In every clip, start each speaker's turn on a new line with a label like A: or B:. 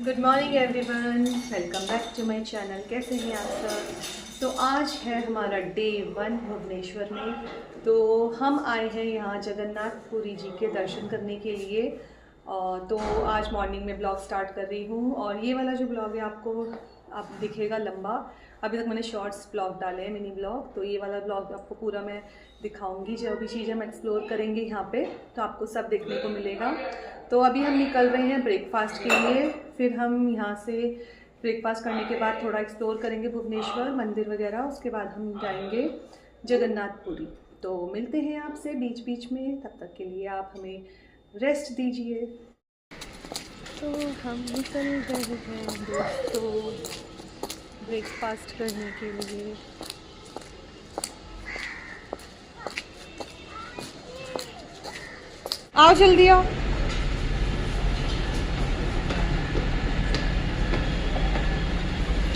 A: Good morning everyone, welcome back to my channel. कैसे हैं आप सब। तो आज है हमारा डे 1 भुवनेश्वर में। तो हम आए हैं यहाँ जगन्नाथपुरी जी के दर्शन करने के लिए। तो आज मॉर्निंग में ब्लॉग स्टार्ट कर रही हूँ और ये वाला जो ब्लॉग है आप दिखेगा लंबा। अभी तक मैंने शॉर्ट्स ब्लॉग डाले हैं, मिनी ब्लॉग। तो ये वाला ब्लॉग आपको पूरा मैं दिखाऊंगी। जो भी चीज़ें हम एक्सप्लोर करेंगे यहाँ पे तो आपको सब देखने को मिलेगा। तो अभी हम निकल रहे हैं ब्रेकफास्ट के लिए। फिर हम यहाँ से ब्रेकफास्ट करने के बाद थोड़ा एक्सप्लोर करेंगे भुवनेश्वर मंदिर वगैरह। उसके बाद हम जाएंगे जगन्नाथपुरी। तो मिलते हैं आपसे बीच बीच में, तब तक के लिए आप हमें रेस्ट दीजिए। तो हम निकल गए हैं दोस्तों ब्रेकफास्ट करने के लिए। आओ जल्दी आओ।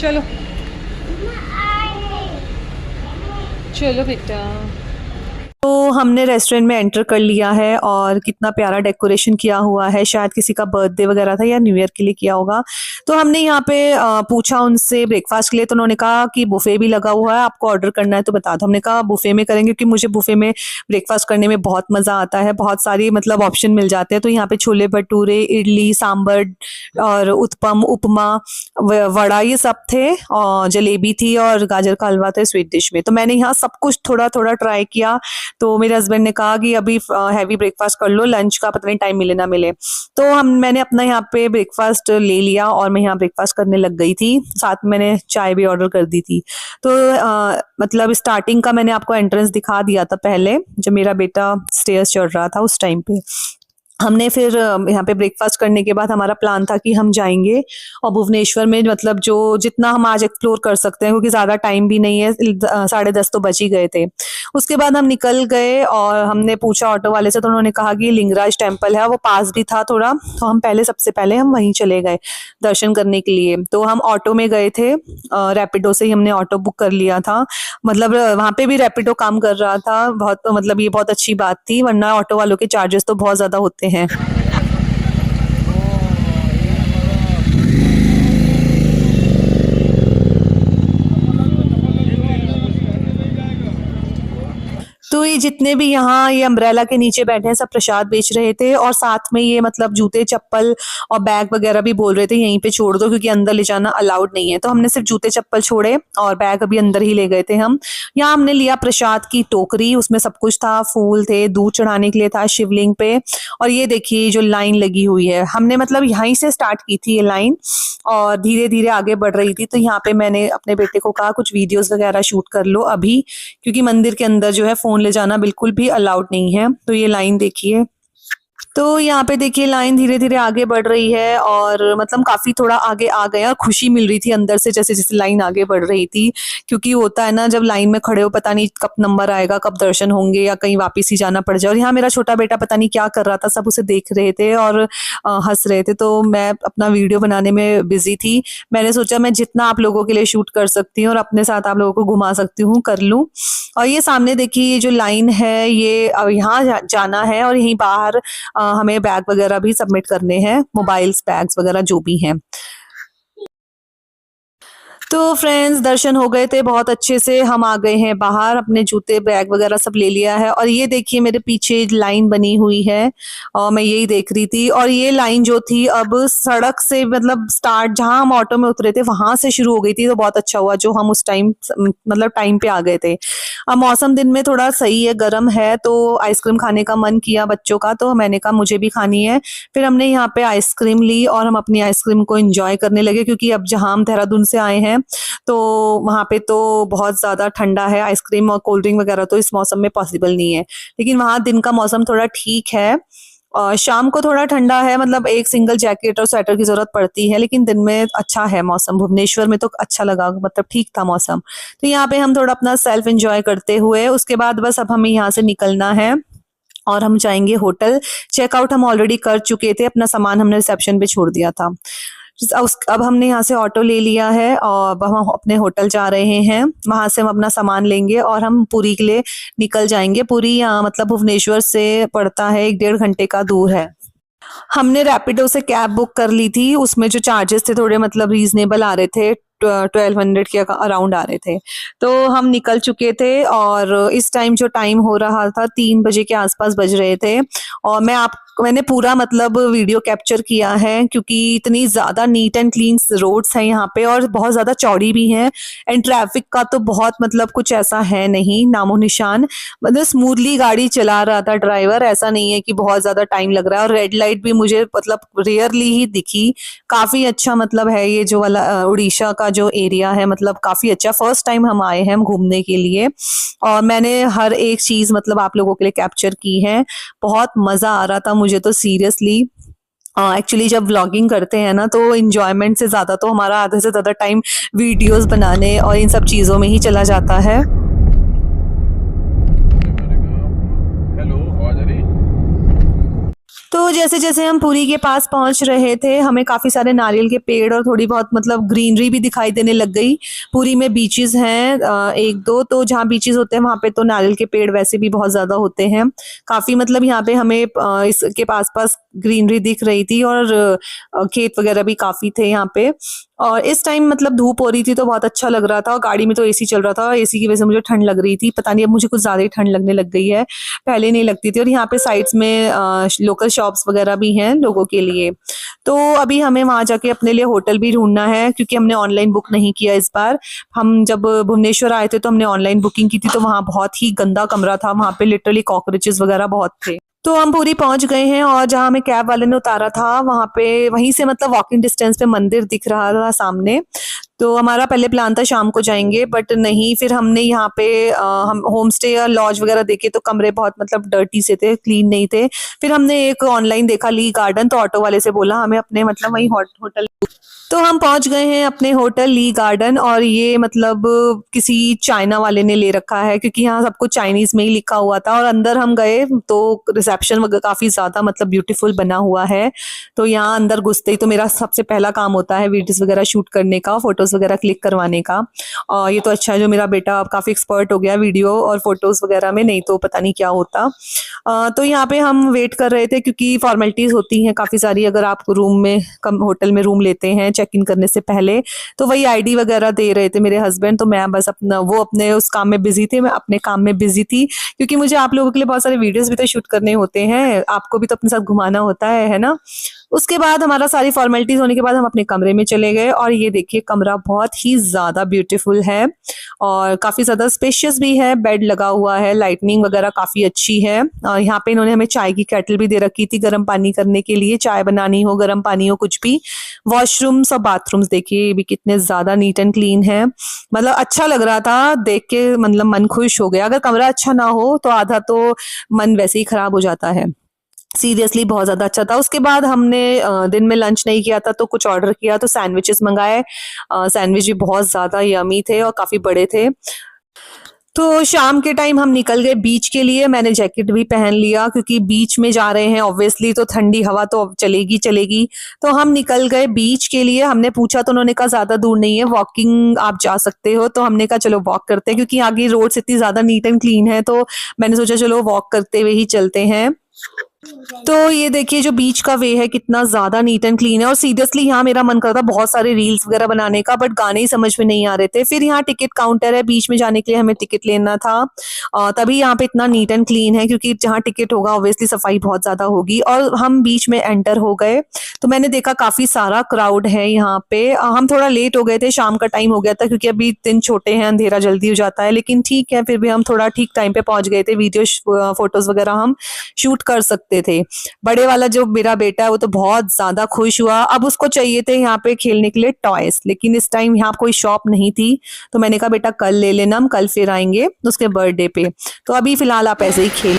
A: चलो चलो बेटा। तो हमने रेस्टोरेंट में एंटर कर लिया है और कितना प्यारा डेकोरेशन किया हुआ है। शायद किसी का बर्थडे वगैरह था या न्यू ईयर के लिए किया होगा। तो हमने यहाँ पे पूछा उनसे ब्रेकफास्ट के लिए। तो उन्होंने कहा कि बुफे भी लगा हुआ है, आपको ऑर्डर करना है तो बता दो। हमने कहा बुफे में करेंगे क्योंकि मुझे बुफे में ब्रेकफास्ट करने में बहुत मज़ा आता है। बहुत सारी मतलब ऑप्शन मिल जाते हैं। तो यहाँ पे छोले भटूरे, इडली सांबर और उत्पम, उपमा, वड़ा ये सब थे और जलेबी थी और गाजर का हलवा था स्वीट डिश में। तो मैंने यहाँ सब कुछ थोड़ा थोड़ा ट्राई किया। तो मेरे हस्बैंड ने कहा कि अभी हैवी ब्रेकफास्ट कर लो, लंच का पता नहीं टाइम मिले ना मिले। तो मैंने अपना यहाँ पे ब्रेकफास्ट ले लिया और मैं यहाँ ब्रेकफास्ट करने लग गई थी। साथ में मैंने चाय भी ऑर्डर कर दी थी। तो मतलब स्टार्टिंग का मैंने आपको एंट्रेंस दिखा दिया था पहले, जब मेरा बेटा स्टेयर्स चढ़ रहा था उस टाइम पे। हमने फिर यहाँ पे ब्रेकफास्ट करने के बाद हमारा प्लान था कि हम जाएंगे और भुवनेश्वर में मतलब जो जितना हम आज एक्सप्लोर कर सकते हैं, क्योंकि ज़्यादा टाइम भी नहीं है, 10:30 तो बज ही गए थे। उसके बाद हम निकल गए और हमने पूछा ऑटो वाले से। तो उन्होंने कहा कि लिंगराज टेम्पल है, वो पास भी था थोड़ा। तो हम सबसे पहले हम वहीं चले गए दर्शन करने के लिए। तो हम ऑटो में गए थे, रैपिडो से ही हमने ऑटो बुक कर लिया था। मतलब वहाँ पे भी रैपिडो काम कर रहा था बहुत, मतलब ये बहुत अच्छी बात थी, वरना ऑटो वालों के चार्जेस तो बहुत ज़्यादा होते हैं। तो ये जितने भी यहाँ ये अम्ब्रेला के नीचे बैठे हैं सब प्रसाद बेच रहे थे और साथ में ये मतलब जूते चप्पल और बैग वगैरह भी बोल रहे थे यहीं पे छोड़ दो, क्योंकि अंदर ले जाना अलाउड नहीं है। तो हमने सिर्फ जूते चप्पल छोड़े और बैग अभी अंदर ही ले गए थे हम। यहाँ हमने लिया प्रसाद की टोकरी, उसमें सब कुछ था, फूल थे, दूध चढ़ाने के लिए था शिवलिंग पे। और ये देखिए जो लाइन लगी हुई है, हमने मतलब यहीं से स्टार्ट की थी ये लाइन और धीरे धीरे आगे बढ़ रही थी। तो यहाँ पे मैंने अपने बेटे को कहा कुछ वीडियोस वगैरह शूट कर लो अभी, क्योंकि मंदिर के अंदर जो है फोन ले जाना बिल्कुल भी अलाउड नहीं है। तो ये लाइन देखिए। तो यहाँ पे देखिए लाइन धीरे धीरे आगे बढ़ रही है और मतलब काफी थोड़ा आगे आ गया और खुशी मिल रही थी अंदर से जैसे जैसे लाइन आगे बढ़ रही थी। क्योंकि होता है ना जब लाइन में खड़े हो, पता नहीं कब नंबर आएगा, कब दर्शन होंगे या कहीं वापस ही जाना पड़ जाए। और यहाँ मेरा छोटा बेटा पता नहीं क्या कर रहा था, सब उसे देख रहे थे और हंस रहे थे। तो मैं अपना वीडियो बनाने में बिजी थी। मैंने सोचा मैं जितना आप लोगों के लिए शूट कर सकती हूँ और अपने साथ आप लोगों को घुमा सकती हूँ कर लूँ। और ये सामने देखिए ये जो लाइन है ये यहाँ जाना है और यहीं बाहर हमें बैग वगैरह भी सबमिट करने हैं, मोबाइल्स, बैग्स वगैरह जो भी हैं। तो फ्रेंड्स दर्शन हो गए थे बहुत अच्छे से, हम आ गए हैं बाहर, अपने जूते बैग वगैरह सब ले लिया है। और ये देखिए मेरे पीछे लाइन बनी हुई है और मैं यही देख रही थी। और ये लाइन जो थी अब सड़क से मतलब स्टार्ट जहां हम ऑटो में उतरे थे वहां से शुरू हो गई थी। तो बहुत अच्छा हुआ जो हम उस टाइम मतलब टाइम पे आ गए थे। अब मौसम दिन में थोड़ा सही है, गर्म है, तो आइसक्रीम खाने का मन किया बच्चों का, तो मैंने कहा मुझे भी खानी है। फिर हमने यहाँ पे आइसक्रीम ली और हम अपनी आइसक्रीम को एंजॉय करने लगे, क्योंकि अब जहां हम देहरादून से आए हैं तो वहां पे तो बहुत ज्यादा ठंडा है, आइसक्रीम और कोल्ड ड्रिंक वगैरह तो इस मौसम में पॉसिबल नहीं है। लेकिन वहां दिन का मौसम थोड़ा ठीक है और शाम को थोड़ा ठंडा है, मतलब एक सिंगल जैकेट और स्वेटर की जरूरत पड़ती है, लेकिन दिन में अच्छा है मौसम। भुवनेश्वर में तो अच्छा लगा, मतलब ठीक था मौसम। तो यहाँ पे हम थोड़ा अपना सेल्फ एंजॉय करते हुए उसके बाद बस अब हमें यहाँ से निकलना है और हम जाएंगे होटल। चेकआउट हम ऑलरेडी कर चुके थे, अपना सामान हमने रिसेप्शन पे छोड़ दिया था। अब हमने यहाँ से ऑटो ले लिया है और अब हम अपने होटल जा रहे हैं। वहां से हम अपना सामान लेंगे और हम पुरी के लिए निकल जाएंगे। पुरी यहाँ मतलब भुवनेश्वर से पड़ता है 1-1.5 घंटे का दूर है। हमने रैपिडो से कैब बुक कर ली थी, उसमें जो चार्जेस थे थोड़े मतलब रीजनेबल आ रहे थे, 1200 के अराउंड आ रहे थे। तो हम निकल चुके थे और इस टाइम जो टाइम हो रहा था 3 बजे के आसपास बज रहे थे, और मैंने पूरा मतलब वीडियो कैप्चर किया है क्योंकि इतनी ज़्यादा नीट एंड क्लीन रोड्स हैं यहाँ पे और बहुत ज़्यादा चौड़ी भी हैं। एंड ट्रैफिक का तो बहुत मतलब कुछ ऐसा है नहीं, नामो निशान। मतलब स्मूथली गाड़ी चला रहा था ड्राइवर, ऐसा नहीं है कि बहुत ज़्यादा टाइम लग रहा है। और रेड लाइट भी मुझे मतलब रेयरली ही दिखी। काफ़ी अच्छा मतलब है ये जो वाला उड़ीसा का जो एरिया है, मतलब काफ़ी अच्छा। फर्स्ट टाइम हम आए हैं घूमने के लिए और मैंने हर एक चीज़ मतलब आप लोगों के लिए कैप्चर की है। बहुत मज़ा आ रहा था मुझे तो सीरियसली। एक्चुअली जब व्लॉगिंग करते हैं ना तो इंजॉयमेंट से ज़्यादा तो हमारा आधे से ज़्यादा टाइम वीडियोस बनाने और इन सब चीज़ों में ही चला जाता है।
B: हेलो, आवाज आ रही?
A: तो जैसे जैसे हम पुरी के पास पहुंच रहे थे, हमें काफी सारे नारियल के पेड़ और थोड़ी बहुत मतलब ग्रीनरी भी दिखाई देने लग गई। पुरी में बीचेस हैं एक दो, तो जहाँ बीचेस होते हैं वहां पे तो नारियल के पेड़ वैसे भी बहुत ज्यादा होते हैं। काफी मतलब यहाँ पे हमें इसके पास पास ग्रीनरी दिख रही थी और खेत वगैरह भी काफी थे यहाँ पे। और इस टाइम मतलब धूप हो रही थी तो बहुत अच्छा लग रहा था, और गाड़ी में तो एसी चल रहा था, एसी की वजह से मुझे ठंड लग रही थी। पता नहीं अब मुझे कुछ ज्यादा ही ठंड लगने लग गई है, पहले नहीं लगती थी। और यहाँ पे साइड्स में लोकल शॉप्स वगैरह भी हैं लोगों के लिए। तो अभी हमें वहां जाके अपने लिए होटल भी ढूंढना है क्योंकि हमने ऑनलाइन बुक नहीं किया इस बार। हम जब भुवनेश्वर आए थे तो हमने ऑनलाइन बुकिंग की थी, तो वहाँ बहुत ही गंदा कमरा था, वहाँ पे लिटरली कॉकरोचेस वगैरह बहुत थे। तो हम पूरी पहुंच गए हैं और जहाँ हमें कैब वाले ने उतारा था वहाँ पे, वहीं से मतलब वॉकिंग डिस्टेंस पे मंदिर दिख रहा था सामने। तो हमारा पहले प्लान था शाम को जाएंगे, बट नहीं, फिर हमने यहाँ पे हम होम स्टे या लॉज वगैरह देखे तो कमरे बहुत मतलब डर्टी से थे, क्लीन नहीं थे। फिर हमने एक ऑनलाइन देखा ली गार्डन, तो ऑटो वाले से बोला हमें अपने मतलब वहीं होटल। तो हम पहुंच गए हैं अपने होटल ली गार्डन, और ये मतलब किसी चाइना वाले ने ले रखा है क्योंकि यहाँ सब कुछ चाइनीज में ही लिखा हुआ था। और अंदर हम गए तो रिसेप्शन वगैरह काफी ज्यादा मतलब ब्यूटीफुल बना हुआ है। तो यहाँ अंदर घुसते ही तो मेरा सबसे पहला काम होता है वीडियोस वगैरह शूट करने का, फोटोज वगैरह क्लिक करवाने का। और ये तो अच्छा है जो मेरा बेटा काफी एक्सपर्ट हो गया वीडियो और फोटोज वगैरह में, नहीं तो पता नहीं क्या होता। तो यहाँ पे हम वेट कर रहे थे क्योंकि फॉर्मेलिटीज होती हैं काफी सारी अगर आप रूम में कम होटल में रूम लेते हैं चेक इन करने से पहले। तो वही आईडी वगैरह दे रहे थे मेरे हस्बैंड, तो मैं बस अपना वो अपने उस काम में बिजी थे, मैं अपने काम में बिजी थी क्योंकि मुझे आप लोगों के लिए बहुत सारे वीडियोस भी तो शूट करने होते हैं, आपको भी तो अपने साथ घुमाना होता है ना। उसके बाद हमारा सारी फॉर्मेलिटीज होने के बाद हम अपने कमरे में चले गए, और ये देखिए कमरा बहुत ही ज्यादा ब्यूटीफुल है और काफी ज्यादा स्पेशियस भी है। बेड लगा हुआ है, लाइटनिंग वगैरह काफी अच्छी है। यहाँ पे इन्होंने हमें चाय की केटल भी दे रखी थी गर्म पानी करने के लिए, चाय बनानी हो गर्म पानी हो कुछ भी। वॉशरूम्स और बाथरूम्स देखिए ये भी कितने ज्यादा नीट एंड क्लीन है। मतलब अच्छा लग रहा था देख के, मतलब मन खुश हो गया। अगर कमरा अच्छा ना हो तो आधा तो मन वैसे ही खराब हो जाता है। सीरियसली बहुत ज्यादा अच्छा था। उसके बाद हमने दिन में लंच नहीं किया था तो कुछ ऑर्डर किया, तो सैंडविचेस मंगाए। सैंडविच भी बहुत ज्यादा यमी थे और काफी बड़े थे। तो शाम के टाइम हम निकल गए बीच के लिए। मैंने जैकेट भी पहन लिया क्योंकि बीच में जा रहे हैं ऑब्वियसली, तो ठंडी हवा तो चलेगी चलेगी। तो हम निकल गए बीच के लिए। हमने पूछा तो उन्होंने कहा ज्यादा दूर नहीं है, वॉकिंग आप जा सकते हो। तो हमने कहा चलो वॉक करते हैं क्योंकि आगे रोड इतनी ज्यादा नीट एंड क्लीन है, तो मैंने सोचा चलो वॉक करते हुए ही चलते हैं। तो ये देखिए जो बीच का वे है कितना ज्यादा नीट एंड क्लीन है, और सीरियसली यहाँ मेरा मन करता बहुत सारे रील्स वगैरह बनाने का, बट गाने ही समझ में नहीं आ रहे थे। फिर यहाँ टिकट काउंटर है, बीच में जाने के लिए हमें टिकट लेना था। तभी यहाँ पे इतना नीट एंड क्लीन है क्योंकि जहाँ टिकट होगा ऑब्वियसली सफाई बहुत ज्यादा होगी। और हम बीच में एंटर हो गए तो मैंने देखा काफी सारा क्राउड है यहाँ पे। हम थोड़ा लेट हो गए थे, शाम का टाइम हो गया था क्योंकि अभी दिन छोटे हैं, अंधेरा जल्दी हो जाता है, लेकिन ठीक है फिर भी हम थोड़ा ठीक टाइम पे पहुंच गए थे। वीडियो फोटोज वगैरह हम शूट कर सकते थे। बड़े वाला जो मेरा बेटा है वो तो बहुत ज्यादा खुश हुआ। अब उसको चाहिए थे यहाँ पे खेलने के लिए टॉयज, लेकिन इस टाइम यहाँ कोई शॉप नहीं थी। तो मैंने कहा बेटा कल ले लेना, हम कल फिर आएंगे उसके बर्थडे पे। तो अभी फिलहाल आप ऐसे ही खेल।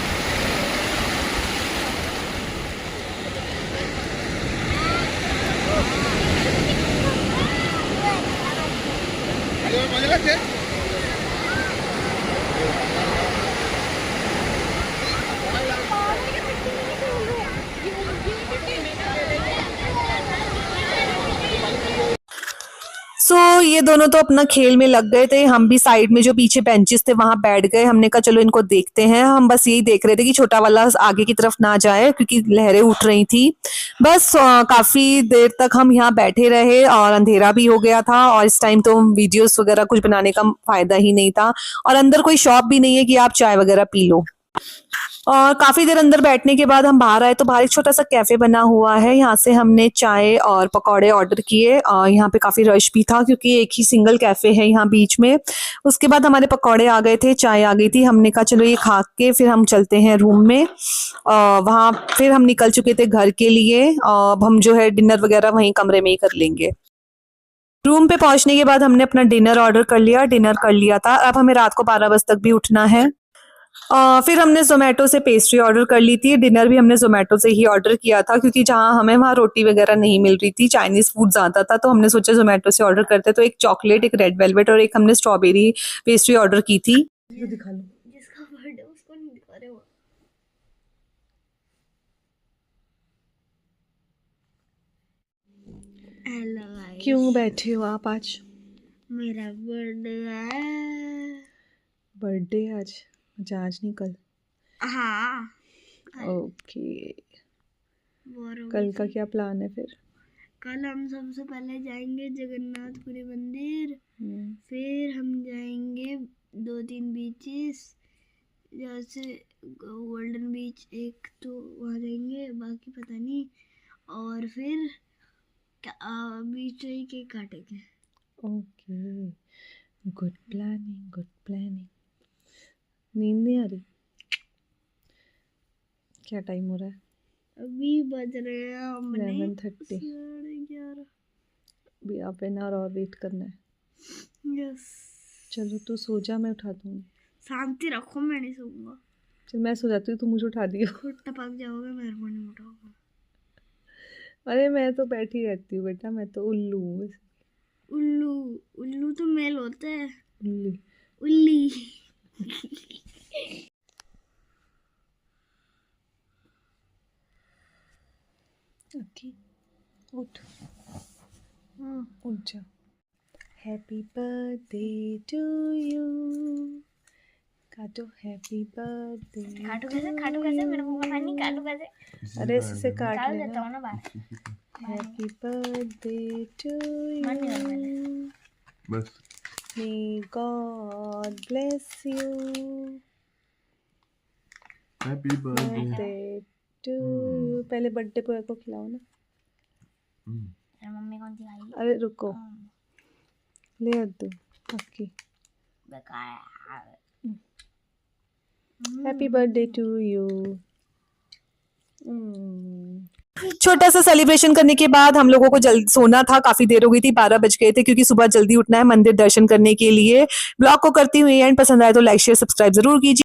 A: सो ये दोनों तो अपना खेल में लग गए थे, हम भी साइड में जो पीछे बेंचेस थे वहां बैठ गए। हमने कहा चलो इनको देखते हैं। हम बस यही देख रहे थे कि छोटा वाला आगे की तरफ ना जाए क्योंकि लहरें उठ रही थी। बस काफी देर तक हम यहाँ बैठे रहे और अंधेरा भी हो गया था और इस टाइम तो वीडियोस वगैरह कुछ बनाने का फायदा ही नहीं था और अंदर कोई शॉप भी नहीं है कि आप चाय वगैरह पी लो। और काफी देर अंदर बैठने के बाद हम बाहर आए तो बाहर एक छोटा सा कैफे बना हुआ है, यहाँ से हमने चाय और पकौड़े ऑर्डर किए और यहाँ पे काफी रश भी था क्योंकि एक ही सिंगल कैफे है यहाँ बीच में। उसके बाद हमारे पकौड़े आ गए थे, चाय आ गई थी। हमने कहा चलो ये खा के फिर हम चलते हैं रूम में। वहाँ फिर हम निकल चुके थे घर के लिए। अब हम जो है डिनर वगैरह वहीं कमरे में ही कर लेंगे। रूम पे पहुंचने के बाद हमने अपना डिनर ऑर्डर कर लिया, डिनर कर लिया था। अब हमें रात को 12 बजे तक भी उठना है। फिर हमने जोमेटो से पेस्ट्री ऑर्डर कर ली थी। डिनर भी हमने जोमेटो से ही ऑर्डर किया था क्योंकि जहाँ हमें वहाँ रोटी वगैरह नहीं मिल रही थी, चाइनीज फूड ज़्यादा था, तो हमने सोचा जोमेटो से ऑर्डर करते। तो एक चॉकलेट, एक रेड वेलवेट और एक हमने स्ट्रॉबेरी पेस्ट्री ऑर्डर की थी। दिखा लो
C: जिसका बर्थडे उसको नहीं दिखा रहे हो। हेलो गाइस,
A: क्यों बैठे हो आप आज?
C: मेरा बर्थडे है।
A: बर्थडे आज? आज नहीं कल?
C: हाँ,
A: ओके।
C: बोर हो
A: कल
C: गई
A: का
C: थी।
A: क्या प्लान है फिर?
C: कल हम सबसे पहले जाएंगे जगन्नाथपुरी मंदिर, फिर हम जाएंगे 2-3 बीचेस, जैसे गोल्डन बीच एक, तो वहाँ जाएंगे, बाकी पता नहीं। और फिर बीच में ही केक काटेंगे।
A: Okay, good planning, good planning. नींद नहीं आ रही? क्या टाइम हो रहा है?
C: अभी बज रहे हैं हमने
A: 11:30।
C: 11:30।
A: अभी हाफ एन आवर और वेट करना है।
C: यस,
A: चलो तू सो जा, मैं उठा दूँगी।
C: शांति रखो, मैं नहीं सोऊंगा।
A: चल मैं सो जाती हूँ, तू मुझे उठा दियो।
C: खुद टपक जाओगे, मेरे को नहीं उठाओगे।
A: अरे मैं तो बैठी रहती हूँ बेटा, मैं तो उल्लू हूँ वैसे।
C: उल्लू उल्लू तो मेल होते हैं।
A: उल्ली।
C: उल्ली।
A: ओके, उठ उठ जा। Happy birthday to you. काटो, हैप्पी बर्थडे।
C: काटू कैसे मेरे को पता नहीं, काटू कैसे।
A: अरे इससे काट
C: काट देता
A: लेना।
C: हूँ ना बाहर।
A: हैप्पी बर्थडे टू
C: मन नहीं कर
A: यू।
B: बस
A: May God bless you.
B: Happy birthday.
A: Birthday to you. पहले बर्थडे बॉय को खिलाओ ना।
C: मम्मी कौन सी खाएगी?
A: अरे रुको, ले अद्दू। Okay, happy birthday to you. छोटा सा सेलिब्रेशन करने के बाद हम लोगों को जल्दी सोना था, काफी देर हो गई थी, 12 बज गए थे क्योंकि सुबह जल्दी उठना है मंदिर दर्शन करने के लिए। ब्लॉग को करती हुई एंड, पसंद आए तो लाइक शेयर सब्सक्राइब जरूर कीजिए।